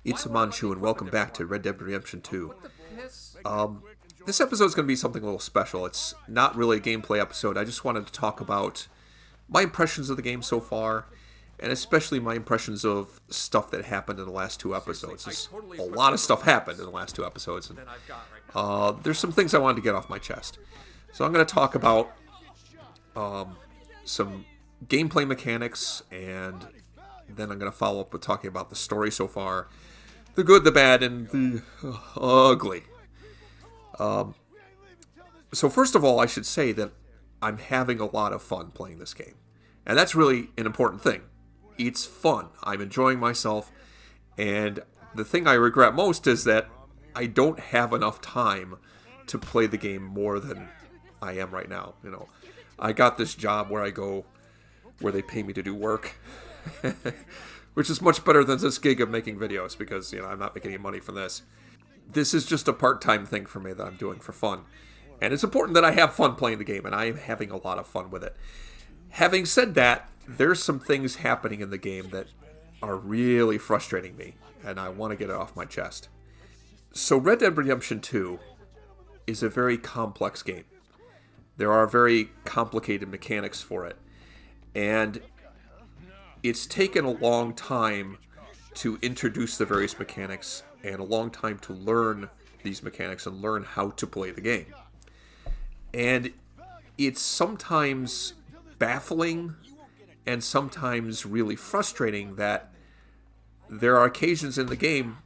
It's Manchu, and welcome back to Red Dead Redemption 2. This episode is going to be something a little special. It's not really a gameplay episode. I just wanted to talk about my impressions of the game so far, and especially my impressions of stuff that happened in the last two episodes. A lot of stuff happened in the last two episodes, and there's some things I wanted to get off my chest. So I'm going to talk about some gameplay mechanics, and then I'm going to follow up with talking about the story so far. The good, the bad, and the ugly. So first of all, I should say that I'm having a lot of fun playing this game. And that's really an important thing. It's fun. I'm enjoying myself. And the thing I regret most is that I don't have enough time to play the game more than I am right now. You know, I got this job where I go where they pay me to do work. Which is much better than this gig of making videos because, you know, I'm not making any money from this. This is just a part-time thing for me that I'm doing for fun. And it's important that I have fun playing the game, and I am having a lot of fun with it. Having said that, there's some things happening in the game that are really frustrating me, and I want to get it off my chest. So Red Dead Redemption 2 is a very complex game. There are very complicated mechanics for it. And it's taken a long time to introduce the various mechanics and a long time to learn these mechanics and learn how to play the game. And it's sometimes baffling and sometimes really frustrating that there are occasions in the game,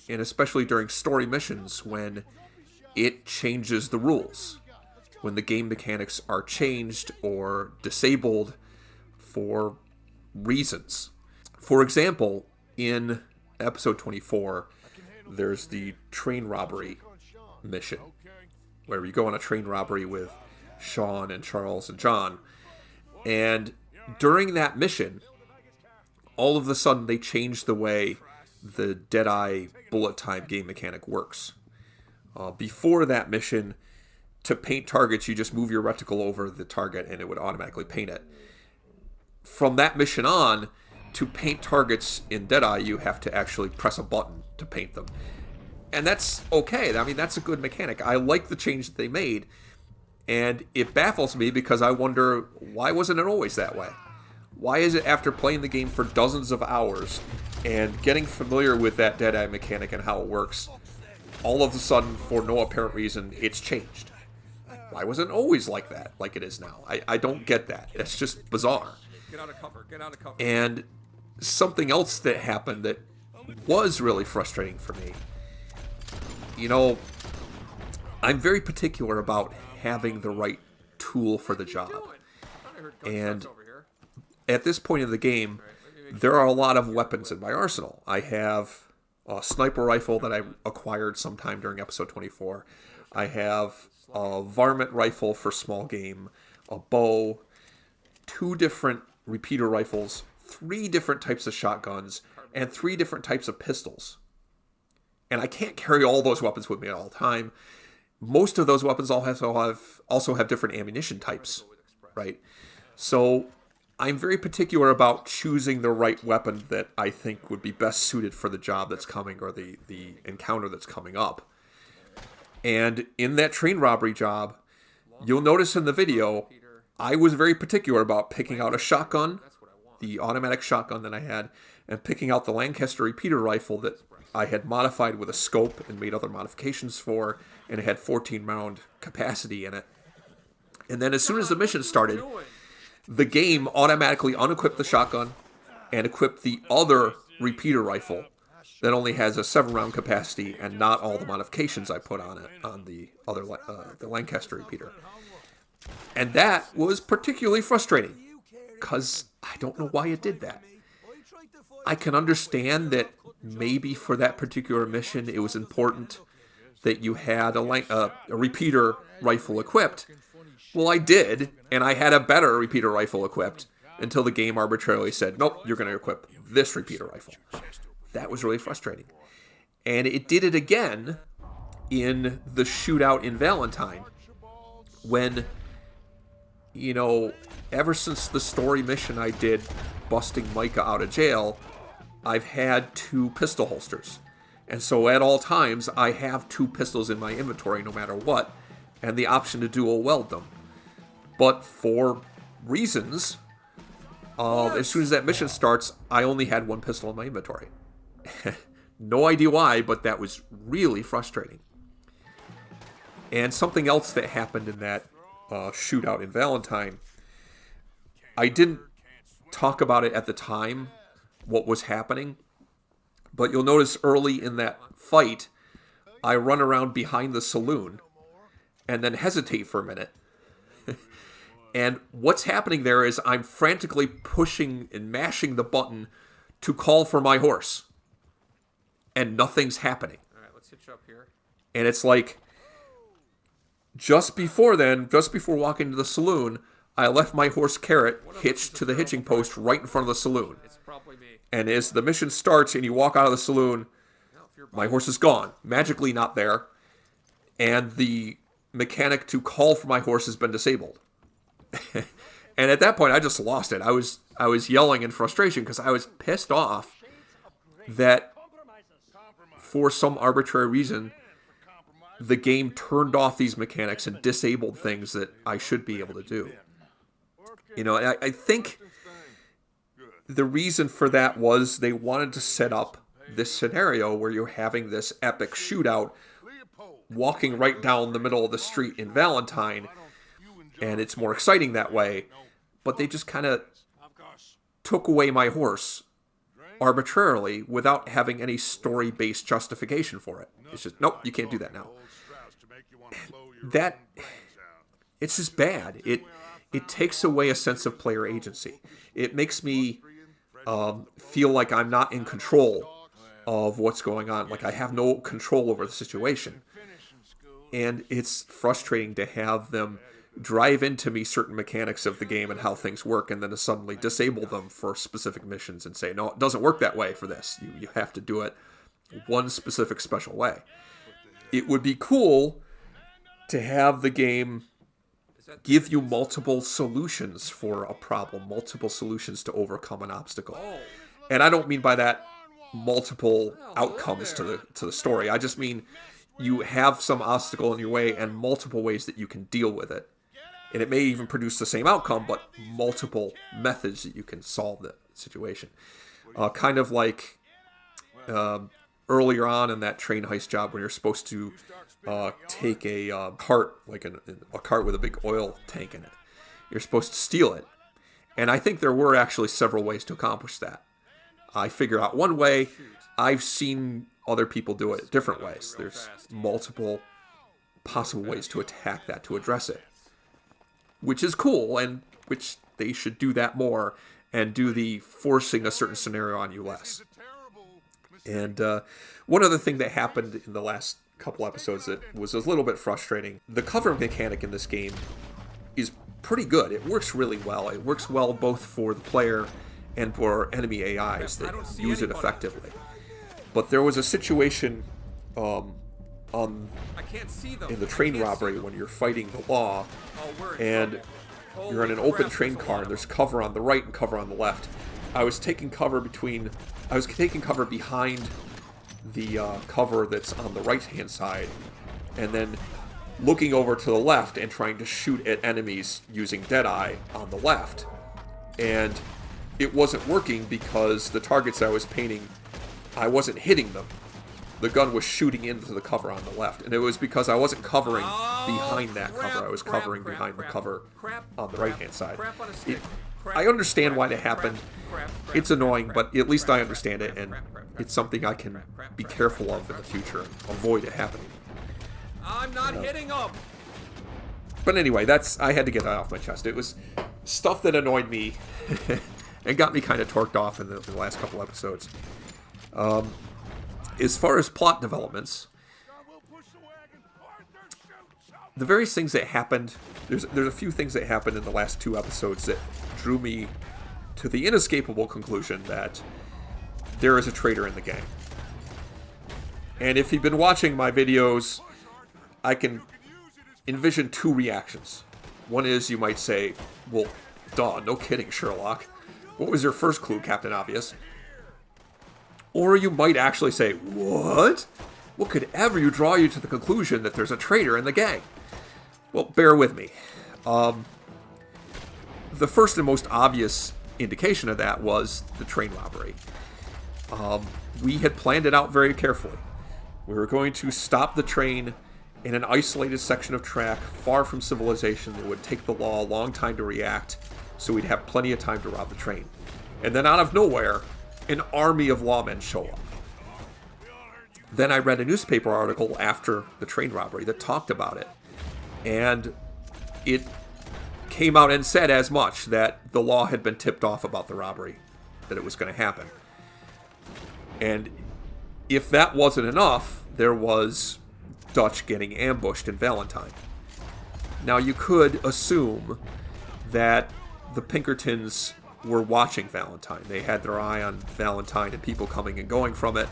and especially during story missions, when it changes the rules. When the game mechanics are changed or disabled for reasons. For example, in episode 24, there's the train robbery mission, where you go on a train robbery with Sean and Charles and John. And during that mission, all of a sudden they change the way the Deadeye bullet time game mechanic works. Before that mission, to paint targets, you just move your reticle over the target and it would automatically paint it. From that mission on, to paint targets in Deadeye, you have to actually press a button to paint them. And that's okay. I mean, that's a good mechanic. I like the change that they made. And it baffles me because I wonder, why wasn't it always that way? Why is it after playing the game for dozens of hours and getting familiar with that Deadeye mechanic and how it works, all of a sudden, for no apparent reason, it's changed? Why wasn't it always like that, like it is now? I don't get that. It's just bizarre. Get out of cover. Get out of cover. And something else that happened that was really frustrating for me. You know, I'm very particular about having the right tool for the job. And at this point in the game, there are a lot of weapons in my arsenal. I have a sniper rifle that I acquired sometime during episode 24. I have a varmint rifle for small game, a bow, 2 different repeater rifles, 3 different types of shotguns, and 3 different types of pistols. And I can't carry all those weapons with me at all time. Most of those weapons also have different ammunition types, right? So I'm very particular about choosing the right weapon that I think would be best suited for the job that's coming or the encounter that's coming up. And in that train robbery job, you'll notice in the video, I was very particular about picking out a shotgun, the automatic shotgun that I had, and picking out the Lancaster repeater rifle that I had modified with a scope and made other modifications for, and it had 14-round capacity in it. And then as soon as the mission started, the game automatically unequipped the shotgun and equipped the other repeater rifle that only has a 7-round capacity and not all the modifications I put on it on the other the Lancaster repeater. And that was particularly frustrating because I don't know why it did that. I can understand that maybe for that particular mission it was important that you had a repeater rifle equipped. Well, I did, and I had a better repeater rifle equipped until the game arbitrarily said, nope, you're going to equip this repeater rifle. That was really frustrating. And it did it again in the shootout in Valentine when, you know, ever since the story mission I did busting Micah out of jail, I've had 2 pistol holsters. And so at all times, I have 2 pistols in my inventory no matter what, and the option to dual weld them. But for reasons, as soon as that mission starts, I only had 1 pistol in my inventory. No idea why, but that was really frustrating. And something else that happened in that shootout in Valentine, I didn't talk about it at the time, what was happening, but you'll notice early in that fight, I run around behind the saloon and then hesitate for a minute. And what's happening there is I'm frantically pushing and mashing the button to call for my horse. And nothing's happening. All right, let's hitch up here. And it's like, just before walking to the saloon, I left my horse Carrot hitched to the hitching post right in front of the saloon. It's probably me. And as the mission starts and you walk out of the saloon, my horse is gone. Magically not there. And the mechanic to call for my horse has been disabled. And at that point, I just lost it. I was yelling in frustration because I was pissed off that for some arbitrary reason, the game turned off these mechanics and disabled things that I should be able to do. You know, I think the reason for that was they wanted to set up this scenario where you're having this epic shootout walking right down the middle of the street in Valentine, and it's more exciting that way, but they just kind of took away my horse arbitrarily without having any story-based justification for it. It's just, nope, you can't do that now. It's just bad. It takes away a sense of player agency. It makes me feel like I'm not in control of what's going on, like I have no control over the situation. And it's frustrating to have them drive into me certain mechanics of the game and how things work, and then to suddenly disable them for specific missions and say, no, it doesn't work that way for this. You have to do it one specific special way. It would be cool to have the game give you multiple solutions for a problem, multiple solutions to overcome an obstacle. And I don't mean by that multiple outcomes to the story. I just mean you have some obstacle in your way and multiple ways that you can deal with it. And it may even produce the same outcome, but multiple methods that you can solve the situation. Kind of like earlier on in that train heist job when you're supposed to take a cart, like a cart with a big oil tank in it. You're supposed to steal it. And I think there were actually several ways to accomplish that. I figured out one way. I've seen other people do it different ways. There's multiple possible ways to attack that, to address it. Which is cool, and which they should do that more and do the forcing a certain scenario on you less. And one other thing that happened in the last couple episodes that was a little bit frustrating, the cover mechanic in this game is pretty good. It works really well. It works well both for the player and for enemy AIs that use it effectively. But there was a situation in the train robbery when you're fighting the law, and you're in an open train car, and there's cover on the right and cover on the left. I was taking cover behind the cover that's on the right-hand side, and then looking over to the left and trying to shoot at enemies using Deadeye on the left. And it wasn't working because the targets I was painting, I wasn't hitting them. The gun was shooting into the cover on the left, and it was because I wasn't covering behind that cover. I was covering behind the cover on the right-hand side. I understand why that happened. It's annoying, but at least I understand it, and it's something I can be careful of in the future and avoid it happening. I'm not hitting them. But anyway, I had to get that off my chest. It was stuff that annoyed me and got me kind of torqued off in the last couple episodes. As far as plot developments, the various things that happened, there's a few things that happened in the last 2 episodes that drew me to the inescapable conclusion that there is a traitor in the gang. And if you've been watching my videos, I can envision 2 reactions. One is you might say, well, duh, no kidding, Sherlock. What was your first clue, Captain Obvious? Or you might actually say, what? What could ever draw you to the conclusion that there's a traitor in the gang? Well, bear with me. The first and most obvious indication of that was the train robbery. We had planned it out very carefully. We were going to stop the train in an isolated section of track far from civilization that would take the law a long time to react, so we'd have plenty of time to rob the train. And then out of nowhere, an army of lawmen show up. Then I read a newspaper article after the train robbery that talked about it. And it came out and said as much, that the law had been tipped off about the robbery, that it was going to happen. And if that wasn't enough, there was Dutch getting ambushed in Valentine. Now you could assume that the Pinkertons were watching Valentine. They had their eye on Valentine and people coming and going from it.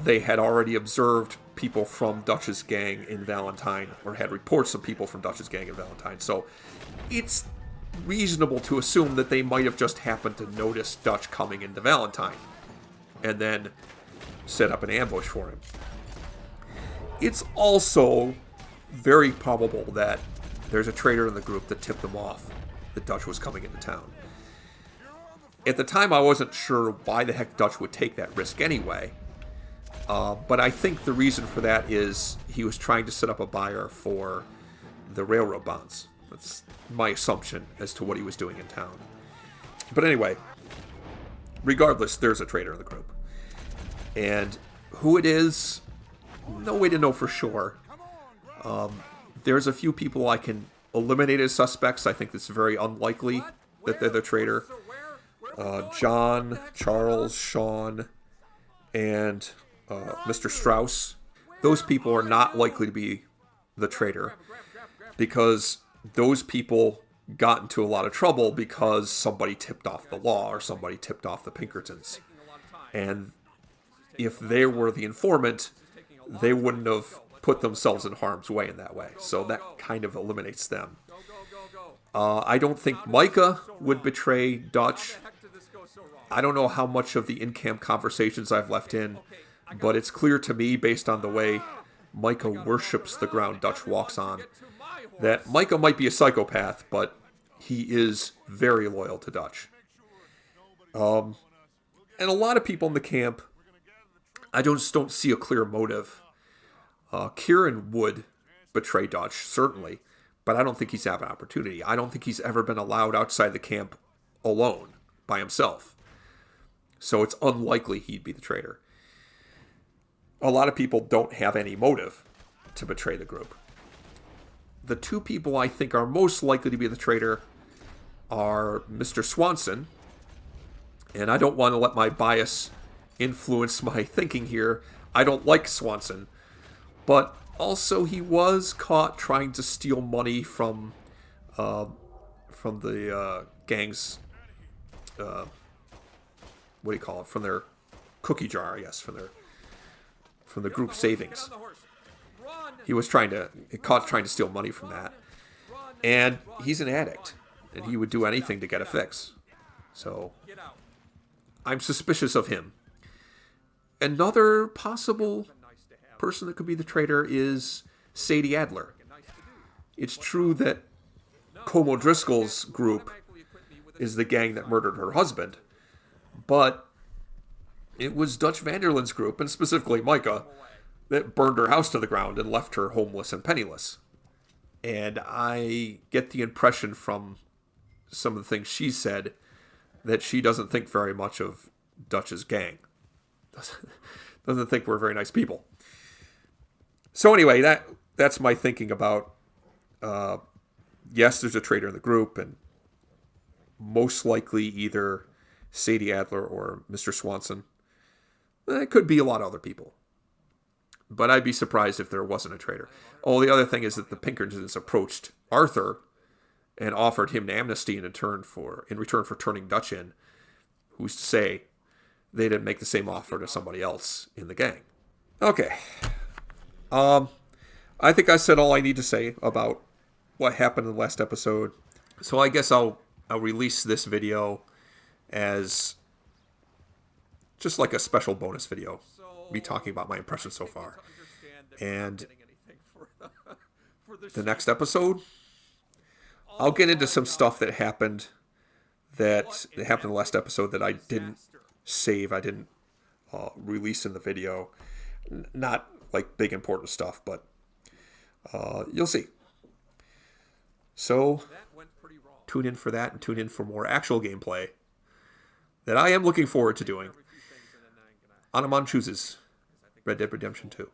They had already observed people from Dutch's gang in Valentine, or had reports of people from Dutch's gang in Valentine. So it's reasonable to assume that they might have just happened to notice Dutch coming into Valentine and then set up an ambush for him. It's also very probable that there's a traitor in the group that tipped them off that Dutch was coming into town. At the time, I wasn't sure why the heck Dutch would take that risk anyway. But I think the reason for that is he was trying to set up a buyer for the railroad bonds. That's my assumption as to what he was doing in town. But anyway, regardless, there's a traitor in the group. And who it is, no way to know for sure. There's a few people I can eliminate as suspects. I think it's very unlikely that they're the traitor. John, Charles, Sean, and Mr. Strauss. Those people are not likely to be the traitor, because those people got into a lot of trouble because somebody tipped off the law or somebody tipped off the Pinkertons. And if they were the informant, they wouldn't have put themselves in harm's way in that way. So that kind of eliminates them. I don't think Micah would betray Dutch. I don't know how much of the in-camp conversations I've left in, but it's clear to me, based on the way Micah worships the ground Dutch walks on, that Micah might be a psychopath, but he is very loyal to Dutch. And a lot of people in the camp, I just don't see a clear motive. Kieran would betray Dutch, certainly, but I don't think he's had an opportunity. I don't think he's ever been allowed outside the camp alone, by himself. So it's unlikely he'd be the traitor. A lot of people don't have any motive to betray the group. The two people I think are most likely to be the traitor are Mr. Swanson, and I don't want to let my bias influence my thinking here. I don't like Swanson, but also he was caught trying to steal money from the gang's, what do you call it? From their cookie jar, I guess, from the group savings. He was caught trying to steal money from that. And he's an addict, and he would do anything to get a fix. So I'm suspicious of him. Another possible person that could be the traitor is Sadie Adler. It's true that Como Driscoll's group is the gang that murdered her husband, but it was Dutch Vanderlin's group, and specifically Micah, that burned her house to the ground and left her homeless and penniless. And I get the impression from some of the things she said that she doesn't think very much of Dutch's gang. Doesn't think we're very nice people. So anyway, that's my thinking about, yes, there's a traitor in the group, and most likely either Sadie Adler or Mr. Swanson. It could be a lot of other people. But I'd be surprised if there wasn't a traitor. Oh, the other thing is that the Pinkertons approached Arthur and offered him an amnesty in return for turning Dutch in. Who's to say they didn't make the same offer to somebody else in the gang? Okay. I think I said all I need to say about what happened in the last episode. So I guess I'll release this video as just like a special bonus video, me talking about my impressions so far. And the next episode, I'll get into some stuff that happened in the last episode that I didn't save, I didn't release in the video. Not like big important stuff, but you'll see. So tune in for that, and tune in for more actual gameplay that I am looking forward to doing. Anamon chooses Red Dead Redemption 2.